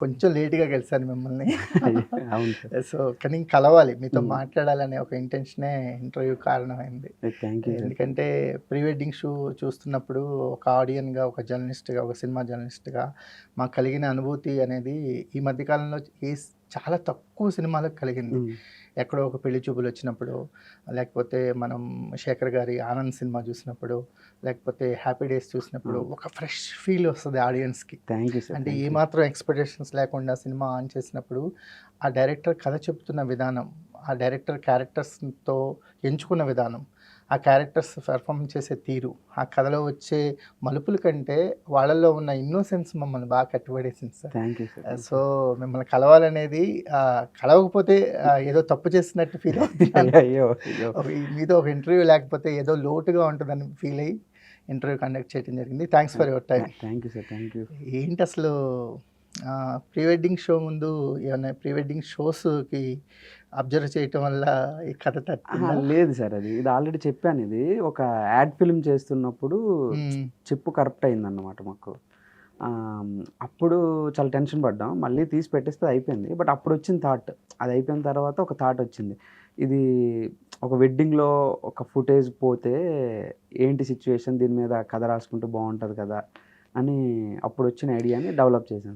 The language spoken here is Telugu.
కొంచెం లేట్‌గా కలిసాను మిమ్మల్ని. అవును సార్. సో, కానీ కలవాలి. మీతో హ్మ్. మాట్లాడాలనే ఒక ఇంటెన్షనే ఇంటర్వ్యూ కారణమైంది. Thank you sir. ఎందుకంటే ప్రీ వెడ్డింగ్ షో చూస్తున్నప్పుడు ఒక ఆడియన్‌గా, ఒక జర్నలిస్ట్‌గా, ఒక సినిమా జర్నలిస్ట్‌గా మాకు కలిగిన అనుభూతి అనేది ఈ మధ్య కాలంలో చాలా తక్కువ సినిమాలకు కలిగింది. హ్మ్. ఎక్కడో ఒక పెళ్లి చూపులొచ్చినప్పుడు, లేకపోతే మనం 'శేఖర్' గారి 'ఆనంద్' సినిమా చూసినప్పుడు, లేకపోతే 'హ్యాపీ డేస్' చూసినప్పుడు అవును. ఒక ఫ్రెష్ ఫీల్ వస్తది ఆడియన్స్‌కి. Thank you sir. అంటే థ్యాంక్ యూ. ఏమాత్రం ఎక్స్‌పెక్టేషన్స్ లేకుండా సినిమా ఆన్ చేసినప్పుడు, ఆ డైరెక్టర్ కథ చెప్తున్న విధానం, ఆ డైరెక్టర్ క్యారెక్టర్స్‌తో ఎంచుకున్న విధానం, ఆ క్యారెక్టర్స్ పెర్ఫార్మ్ చేసే తీరు, ఆ కథలో వచ్చే మలుపుల కంటే వాళ్ళలో ఉన్న ఇన్నోసెన్స్ మమ్మల్ని బాగా కట్టిపడేసింది sir. Thank you sir. Thank so, you. మిమ్మల్ని కలవాలనేది కలవకపోతే ఏదో తప్పు చేస్తున్నట్టు ఫీల్ అవుతున్నాను. అయ్యో! అయ్యో! మీతో ఒక ఇంటర్వ్యూ లేకపోతే ఏదో లోటుగా ఉంటదని ఫీల్ అయ్యి ఇంటర్వ్యూ కండక్ట్ చేయడం జరిగింది. Thanks for your time. Thank you sir. Thank you. ఏంటసలు ప్రీ వెడ్డింగ్ షో ముందు ఏమన్నా ప్రీ వెడ్డింగ్ షోస్‌కి అబ్జర్వ్ చేయటం వల్ల ఈ కథ అహా! తట్టిందా? లేదు సార్ అది. ఇది ఆల్రెడీ చెప్పాను ఇది. ఒక యాడ్ ఫిల్మ్ చేస్తున్నప్పుడు హ్మ్. చిప్ కరప్ట్ అయిందన్నమాట మాకు. ఆహ్, అప్పుడు చాలా టెన్షన్ పడ్డాం. మళ్ళీ తీసి పెట్టేస్తే అయిపోయింది. బట్ అప్పుడొచ్చిన థాట్. అది అయిపోయిన తర్వాత ఒక థాట్ వచ్చింది. ఇది ఒక వెడ్డింగ్‌లో ఒక ఫుటేజ్ పోతే ఏంటి సిట్యుయేషన్ దీని మీద కథ రాసుకుంటే బావుంటది కదా! అని అప్పుడొచ్చిన ఐడియాని డెవలప్ చేశాను.